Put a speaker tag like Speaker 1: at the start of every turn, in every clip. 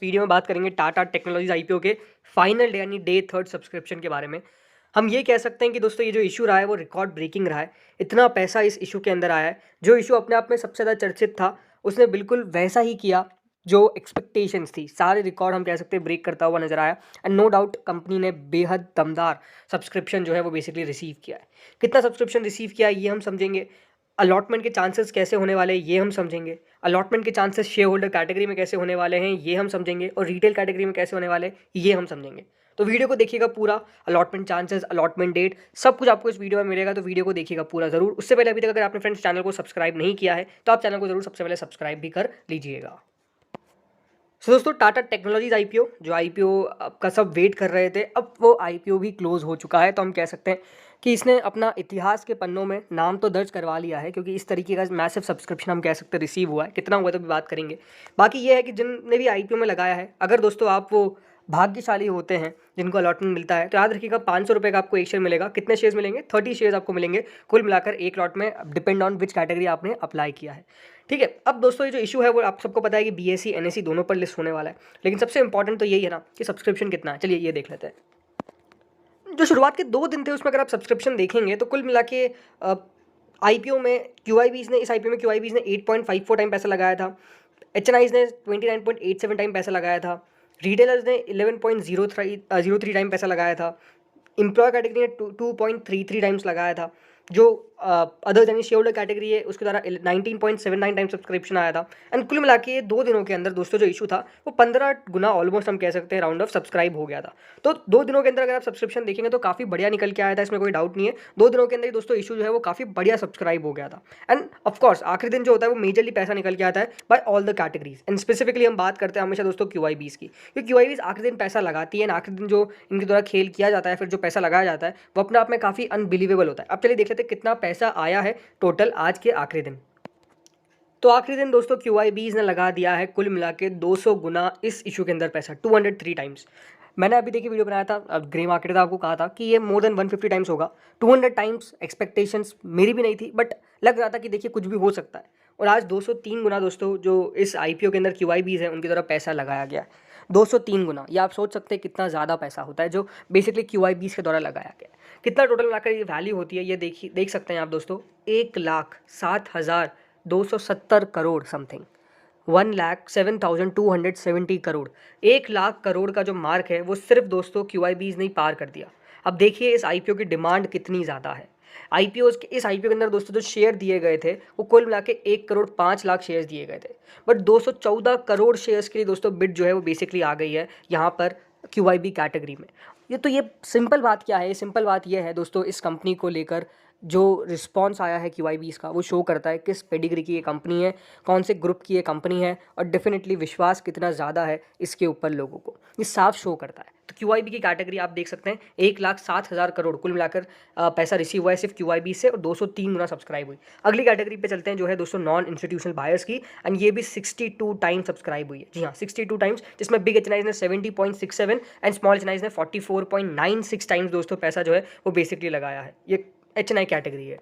Speaker 1: Video में बात करेंगे टाटा टेक्नोलॉजीज आईपीओ के फाइनल डे यानी डे थर्ड सब्सक्रिप्शन के बारे में। हम ये कह सकते हैं कि दोस्तों ये जो इशू रहा है वो रिकॉर्ड ब्रेकिंग रहा है। इतना पैसा इस इशू के अंदर आया है। जो इशू अपने आप में सबसे ज़्यादा चर्चित था उसने बिल्कुल वैसा ही किया जो एक्सपेक्टेशंस थी। सारे रिकॉर्ड हम कह सकते हैं ब्रेक करता हुआ नजर आया। एंड नो डाउट कंपनी ने बेहद दमदार सब्सक्रिप्शन जो है वो बेसिकली रिसीव किया है। कितना सब्सक्रिप्शन रिसीव किया है ये हम समझेंगे। अलॉटमेंट के चांसेस कैसे होने वाले हैं ये हम समझेंगे। अलॉटमेंट के चांसेस शेयर होल्डर कैटेगरी में कैसे होने वाले हैं ये हम समझेंगे, और रिटेल कैटेगरी में कैसे होने वाले हैं ये हम समझेंगे। तो वीडियो को देखिएगा पूरा। अलॉटमेंट चांसेस, अलॉटमेंट डेट, सब कुछ आपको इस वीडियो में मिलेगा, तो वीडियो को देखिएगा पूरा जरूर। उससे पहले अभी तक अगर आपने फ्रेंड्स चैनल को सब्सक्राइब नहीं किया है तो आप चैनल को जरूर सबसे पहले सब्सक्राइब भी कर लीजिएगा। सो दोस्तों, टाटा टेक्नोलॉजीज आईपीओ, जो आईपीओ का सब वेट कर रहे थे, अब वो आईपीओ भी क्लोज हो चुका है। तो हम कह सकते हैं कि इसने अपना इतिहास के पन्नों में नाम तो दर्ज करवा लिया है, क्योंकि इस तरीके का मैसिव सब्सक्रिप्शन हम कह सकते हैं रिसीव हुआ है। कितना हुआ तो भी बात करेंगे। बाकी ये है कि जिनने भी आईपीओ में लगाया है, अगर दोस्तों आप वो भाग्यशाली होते हैं जिनको अलॉटमेंट मिलता है, तो याद रखिएगा 500 रुपये का आपको एक शेयर मिलेगा। कितने शेयर्स मिलेंगे? 30 शेयर्स आपको मिलेंगे कुल मिलाकर एक लॉट में, डिपेंड ऑन विच कैटेगरी आपने अप्लाई किया है। ठीक है। अब दोस्तों ये जो इशू है वो आप सबको पता है कि बीएसई एनएसई दोनों पर लिस्ट होने वाला है, लेकिन सबसे इंपॉर्टेंट तो यही है ना कि सब्सक्रिप्शन कितना है। चलिए ये देख लेते हैं। जो शुरुआत के 2 दिन थे उसमें अगर आप सब्सक्रिप्शन देखेंगे तो कुल मिला के आईपीओ में क्यूआईबीज ने, इस आईपीओ में क्यूआईबीज ने 8.54 टाइम पैसा लगाया था। एचएनआईज ने 29.87 टाइम पैसा लगाया था। रिटेलर्स ने 11.03 टाइम पैसा लगाया था। एम्प्लॉय कैटेगरी ने 2.33 टाइम्स लगाया था। जो अदर यानी शेयर होल्डर कैटेगरी है उसके द्वारा 19.79 टाइम सब्सक्रिप्शन आया था। एंड कुल मिला के 2 दिनों के अंदर दोस्तों जो इशू था वो 15 गुना ऑलमोस्ट हम कह सकते हैं राउंड ऑफ सब्सक्राइब हो गया था। तो 2 दिनों के अंदर अगर आप सब्सक्रिप्शन देखेंगे तो काफ़ी बढ़िया निकल के आया था, इसमें कोई डाउट नहीं है। 2 दिनों के अंदर ही दोस्तों इशू जो है वो काफ़ी बढ़िया सब्सक्राइब हो गया था। एंड ऑफकोर्स आखिरी दिन जो होता है वो मेजरली पैसा निकल के आता है by all the categories. And specifically हम बात करते हैं हमेशा दोस्तों क्यूआईबीज की, क्योंकि क्यूआईबीज आखिरी दिन पैसा लगाती है। एंड आखिरी दिन जो इनके द्वारा खेल किया जाता है, फिर जो पैसा लगाया जाता है वो अपने आप में काफ़ी अनबिलीवेबल होता है। अब चलिए देख लेते हैं कितना पैसा आया है टोटल आज के आखिरी दिन। तो आखिरी दिन दोस्तों क्यूआईबीज ने लगा दिया है कुल मिला के 200 गुना इस इशू के अंदर पैसा, 203 टाइम्स। मैंने अभी देखिए वीडियो बनाया था, अब ग्रे मार्केट था, आपको कहा था कि ये मोर देन 150 टाइम्स होगा। 200 टाइम्स एक्सपेक्टेशंस मेरी भी नहीं थी, बट लग रहा था कि देखिए कुछ भी हो सकता है। और आज 203 गुना दोस्तों जो इस आईपीओ के अंदर क्यूआईबीज है उनके द्वारा पैसा लगाया गया है। 203 गुना, या आप सोच सकते हैं कितना ज़्यादा पैसा होता है जो बेसिकली क्यूआईबीज के द्वारा लगाया गया है। कितना टोटल मिलाकर ये वैल्यू होती है ये देख सकते हैं आप दोस्तों, 1,07,270 करोड़ समथिंग, 1,07,270 करोड़। 1 लाख करोड़ का जो मार्क है वो सिर्फ दोस्तों क्यूआईबीज ने ही पार कर दिया। अब देखिए इस आईपीओ की डिमांड कितनी ज़्यादा है। इस आईपीओ के अंदर दोस्तों जो शेयर दिए गए थे वो कुल मिला के 1,05,00,000 शेयर्स दिए गए थे, बट 214 करोड़ शेयर्स के लिए दोस्तों बिड जो है वो बेसिकली आ गई है यहाँ पर क्यूआईबी कैटेगरी में। ये सिंपल बात क्या है? सिंपल बात ये है दोस्तों, इस कंपनी को लेकर जो रिस्पॉन्स आया है क्यूआईबीज का वो शो करता है किस पेडिग्री की ये कंपनी है, कौन से ग्रुप की ये कंपनी है, और डेफिनेटली विश्वास कितना ज़्यादा है इसके ऊपर लोगों को, ये साफ शो करता है। तो क्यूआईबी की कैटेगरी आप देख सकते हैं, 1,07,000 करोड़ कुल मिलाकर पैसा रिसीव हुआ है सिर्फ क्यूआईबी से, और 203 गुना सब्सक्राइब हुई। अगली कैटेगरी पे चलते हैं जो है दोस्तों नॉन इंस्टीट्यूशनल बायर्स की, एंड ये भी 62 टाइम सब्सक्राइब हुई है। जी हाँ, 62 टाइम्स, जिसमें बिग एचएनआईज ने 70.67 एंड स्मॉल एचएनआईज ने 44.96 टाइम्स दोस्तों पैसा जो है वो बेसिकली लगाया है। ये एचएनआई कैटेगरी है।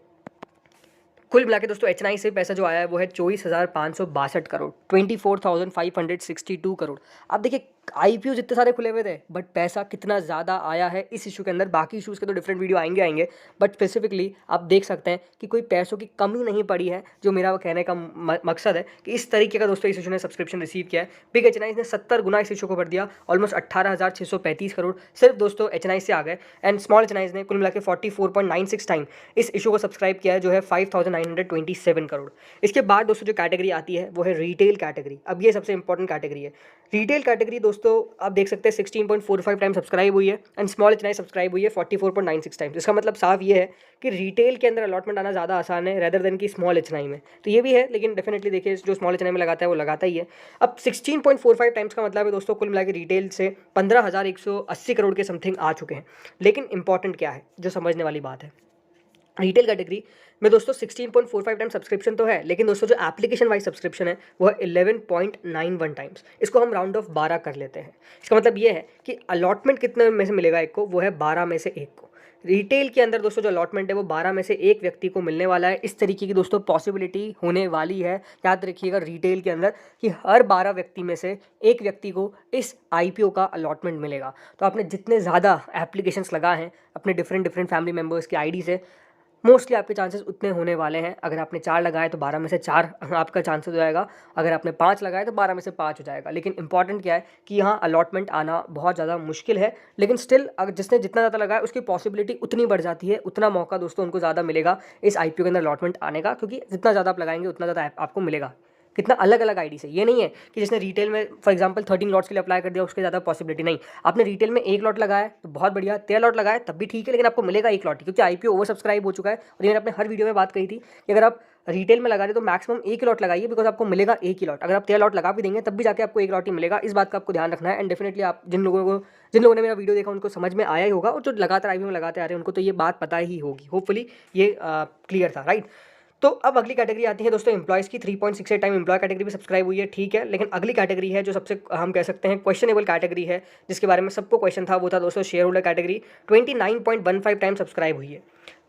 Speaker 1: कुल मिला के दोस्तों एचएनआई से पैसा जो आया है वो है 24,562 करोड़, 24,562 करोड़। आप देखिए आईपीओ जितने सारे खुले हुए थे, बट पैसा कितना ज़्यादा आया है इस इशू के अंदर। बाकी इशूज़ के तो डिफरेंट वीडियो आएंगे, बट स्पेसिफिकली आप देख सकते हैं कि कोई पैसों की कमी नहीं पड़ी है। जो मेरा वो कहने का मकसद है कि इस तरीके का दोस्तों इस इशू ने सब्सक्रिप्शन रिसीव किया है। बिग एचएनआई ने 70 गुना इस इशू को भर दिया, ऑलमोस्ट 18,635 करोड़ सिर्फ दोस्तों एचएनआई से आ गए। एंड स्मॉल एचएनआई ने कुल मिला के 44.96 टाइम इस इशू को सब्सक्राइब किया है, जो है 5,927 करोड़। इसके बाद दोस्तों जो कैटेगरी आती है वो है रिटेल कैटेगरी। अब ये सबसे इंपॉर्टेंट कैटेगरी है। रिटेल कैटेगरी दोस्तों आप देख सकते हैं 16.45 टाइम सब्सक्राइब हुई है, एंड स्मॉल एचएनआई सब्सक्राइब हुई है 44.96 टाइम। इसका मतलब साफ ये है कि रिटेल के अंदर अलॉटमेंट आना ज़्यादा आसान है रेदर देन कि स्मॉल एचएनआई में। तो ये भी है, लेकिन डेफिनेटली देखिए जो स्मॉल एचएनआई में लगाता है वो लगाता ही है। अब 16.45 टाइम्स का मतलब है दोस्तों कुल मिला के रिटेल से 15,180 करोड़ के समथिंग आ चुके हैं। लेकिन इंपॉर्टेंट क्या है जो समझने वाली बात है, रिटेल कैटेगरी में दोस्तों 16.45 टाइम सब्सक्रिप्शन तो है, लेकिन दोस्तों जो एप्लीकेशन वाइज सब्सक्रिप्शन है वो है 11.91 टाइम्स। इसको हम राउंड ऑफ 12 कर लेते हैं। इसका मतलब ये है कि अलॉटमेंट कितने में से मिलेगा एक को, वो है 12 में से एक को। रिटेल के अंदर दोस्तों जो अलॉटमेंट है वो 12 में से 1 व्यक्ति को मिलने वाला है। इस तरीके की दोस्तों पॉसिबिलिटी होने वाली है। याद रखिएगा रिटेल के अंदर कि हर 12 व्यक्ति में से 1 व्यक्ति को इस आईपीओ का अलॉटमेंट मिलेगा। तो आपने जितने ज़्यादा एप्लीकेशंस लगाए हैं अपने डिफरेंट फैमिली मेम्बर्स की आईडी से, मोस्टली आपके चांसेस उतने होने वाले हैं। अगर आपने 4 लगाए तो 12 में से 4 आपका चांसेस हो जाएगा। अगर आपने 5 लगाए तो 12 में से 5 हो जाएगा। लेकिन इंपॉर्टेंट क्या है कि यहाँ अलॉटमेंट आना बहुत ज़्यादा मुश्किल है, लेकिन स्टिल अगर जिसने जितना ज़्यादा लगाया उसकी पॉसिबिलिटी उतनी बढ़ जाती है, उतना मौका दोस्तों उनको ज़्यादा मिलेगा इस आईपीओ के अंदर अलॉटमेंट आने का, क्योंकि जितना ज़्यादा आप लगाएंगे उतना ज़्यादा आपको मिलेगा। कितना अलग अलग आईडी से, ये नहीं है कि जिसने रिटेल में फॉर एग्जांपल 13 लॉट्स के लिए अप्लाई कर दिया उसके ज़्यादा पॉसिबिलिटी नहीं। आपने रिटेल में 1 लॉट लगाया तो बहुत बढ़िया, 13 लॉट लगाए तब भी ठीक है, लेकिन आपको मिलेगा 1 लॉट, क्योंकि आईपीओ ओवर सब्सक्राइब हो चुका है। और ये मैंने अपने हर वीडियो में बात कही थी कि अगर आप रिटेल में लगा रहे तो मैक्सिमम 1 लॉट लगाइए, बिकॉज आपको मिलेगा 1 ही लॉट। अगर आप 13 लॉट लगा भी देंगे तब भी जाके आपको 1 लॉट ही मिलेगा। इस बात का आपको ध्यान रखना है। एंड डेफिनेटली आप जिन लोगों ने मेरा वीडियो देखा उनको समझ में आया ही होगा, और जो लगातार आईपीओ में लगाते आ रहे हैं उनको तो ये बात पता ही होगी। होपफुली ये क्लियर था, राइट। तो अब अगली कैटेगरी आती है दोस्तों एम्प्लॉयज़ की। 3.68 टाइम एम्प्लॉय कैटेगरी भी सब्सक्राइब हुई है, ठीक है। लेकिन अगली कैटेगरी है जो सबसे हम कह सकते हैं क्वेश्चनेबल कैटेगरी है, जिसके बारे में सबको क्वेश्चन था, वो था दोस्तों share holder category. 29.15 time subscribe हुई है।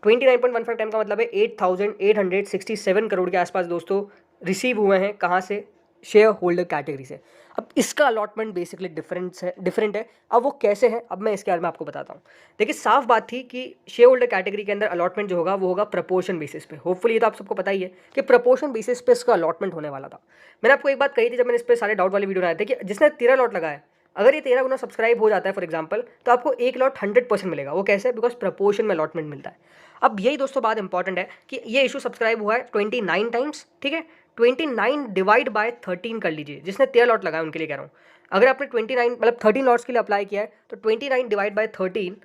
Speaker 1: 29.15 टाइम का मतलब है 8,867 करोड़ के आसपास दोस्तों रिसीव हुए हैं। कहाँ से? शेयर होल्डर कैटेगरी से। अब इसका अलॉटमेंट बेसिकली डिफरेंट है। अब वो कैसे है, अब मैं इसके बारे में आपको बताता हूँ। देखिए साफ बात थी कि शेयर होल्डर कैटेगरी के अंदर अलॉटमेंट जो होगा वो होगा प्रपोर्शन बेसिस पे। होपफुली ये तो आप सबको पता ही है कि प्रपोर्शन बेसिस पे इसका अलॉटमेंट होने वाला था। मैंने आपको एक बात कही थी जब मैंने इस पर सारे डाउट वाले वीडियो बनाए थे कि जिसने 13 लॉट लगाया, अगर ये 13 गुना सब्सक्राइब हो जाता है फॉर एग्जाम्पल, तो आपको 1 लॉट 100% मिलेगा। वो कैसे? बिकॉज प्रपोर्शन में अलॉटमेंट मिलता है। अब यही दोस्तों बात इंपॉर्टेंट है कि ये इशू सब्सक्राइब हुआ है 29 टाइम्स, ठीक है। 29 डिवाइड बाय 13 कर लीजिए। जिसने 13 लॉट लगाया उनके लिए कह रहा हूँ। अगर आपने 29 मतलब 13 लॉट्स के लिए अप्लाई किया है तो 29 डिवाइड बाय 13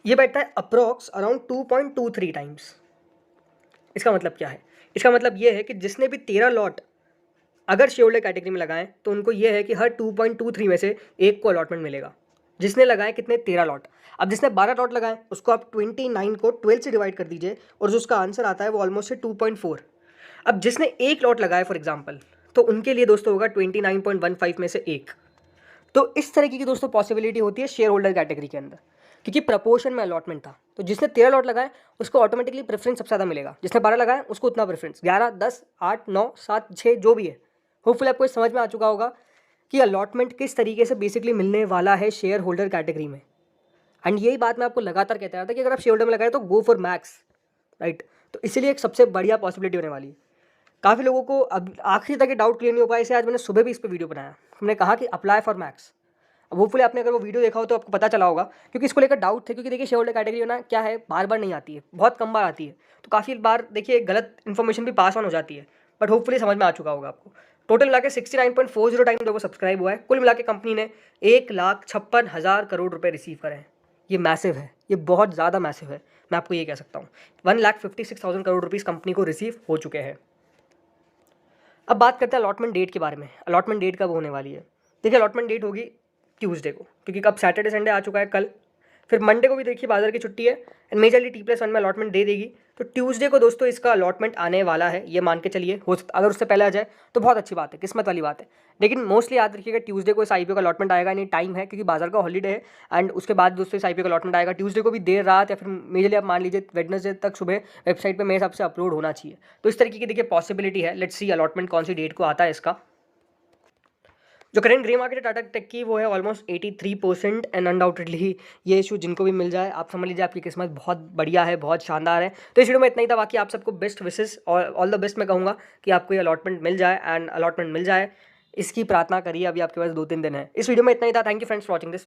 Speaker 1: ये बैठता है अप्रॉक्स अराउंड 2.23 टाइम्स। इसका मतलब क्या है? इसका मतलब ये है कि जिसने भी 13 लॉट अगर शेयर होल्डर कैटेगरी में लगाएं तो उनको ये है कि हर 2.23 में से एक को अलॉटमेंट मिलेगा। जिसने लगाए कितने? 13 लॉट। अब जिसने 12 लॉट लगाए उसको आप 29 को 12 से डिवाइड कर दीजिए और जो उसका आंसर आता है वो ऑलमोस्ट है 2.4। अब जिसने 1 लॉट लगाया फॉर एग्जाम्पल, तो उनके लिए दोस्तों होगा 29.15 में से 1। तो इस तरीके की दोस्तों पॉसिबिलिटी होती है शेयर होल्डर कैटेगरी के अंदर, क्योंकि प्रपोर्शन में अलॉटमेंट था। तो जिसने 13 लॉट लगाए उसको ऑटोमेटिकली प्रेफरेंस सबसे ज़्यादा मिलेगा। जिसने 12 लगाया उसको उतना प्रेफरेंस, 11, 10, 8, 9, 7, 6 जो भी है। होपफुली आपको समझ में आ चुका होगा कि अलॉटमेंट किस तरीके से बेसिकली मिलने वाला है शेयर होल्डर कैटेगरी में। एंड यही बात मैं आपको लगातार कहता रहा था कि अगर आप शेयर होल्डर में लगाए तो गो फॉर मैक्स, राइट। तो इसीलिए एक सबसे बढ़िया पॉसिबिलिटी होने वाली है। काफ़ी लोगों को अब आखिरी तक ये डाउट क्लियर नहीं हो पाया, इसे आज मैंने सुबह भी इस पर वीडियो बनाया। हमने कहा कि अप्लाई फॉर मैक्स। अब होपफुली आपने अगर वो वीडियो देखा हो तो आपको पता चला होगा, क्योंकि इसको लेकर डाउट थे। क्योंकि देखिए शेयर होल्डर कैटेगरी ना क्या है, बार बार नहीं आती है, बहुत कम बार आती है। तो काफ़ी बार देखिए गलत इन्फॉर्मेशन भी पास ऑन हो जाती है। बट होपफुली समझ में आ चुका होगा आपको। टोटल मिला के 69.40 टाइम जो वो सब्सक्राइब हुआ है। कुल मिला के कंपनी ने 1,56,000 करोड़ रुपये रिसीव करे हैं। ये मैसिव है, ये बहुत ज़्यादा मैसिव है। मैं आपको ये कह सकता हूँ 1,56,000 करोड़ रुपीज़ कंपनी को रिसीव हो चुके हैं। अब बात करते हैं अलॉटमेंट डेट के बारे में। अलॉटमेंट डेट कब होने वाली है? देखिए अलॉटमेंट डेट होगी ट्यूसडे को, क्योंकि कब सैटरडे संडे आ चुका है कल। फिर मंडे को भी देखिए बाजार की छुट्टी है एंड मेजरली T+1 में अलॉटमेंट दे देगी। तो ट्यूसडे को दोस्तों इसका अलॉटमेंट आने वाला है, ये मान के चलिए। हो सकता अगर उससे पहले आ जाए तो बहुत अच्छी बात है, किस्मत वाली बात है। लेकिन मोस्टली याद रखिएगा ट्यूसडे को इस आईपीओ का अलॉटमेंट आएगा। नहीं टाइम है क्योंकि बाजार का हॉलीडे है। एंड उसके बाद दोस्तों इस आईपीओ का अलॉटमेंट आएगा ट्यूसडे को भी देर रात, या फिर मेजरली आप मान लीजिए वेडनेसडे तक सुबह वेबसाइट पर मेरे हिसाब से अपलोड होना चाहिए। तो इस तरीके की देखिए पॉसिबिलिटी है। लेट्स सी अलॉटमेंट कौन सी डेट को आता है इसका। जो करंट ग्रे मार्केट है टाटा टेक की वो है ऑलमोस्ट 83%। एंड अनडाउटेडली ये इशू जिनको भी मिल जाए आप समझ लीजिए आपकी किस्मत बहुत बढ़िया है, बहुत शानदार है। तो इस वीडियो में इतना ही था। बाकी आप सबको बेस्ट विशेस और ऑल द बेस्ट मैं कहूँगा कि आपको ये अलॉटमेंट मिल जाए एंड अलॉटमेंट मिल जाए, इसकी प्रार्थना करिए। अभी आपके पास 2-3 दिन है। इस वीडियो में इतना ही था। Thank you friends for watching this.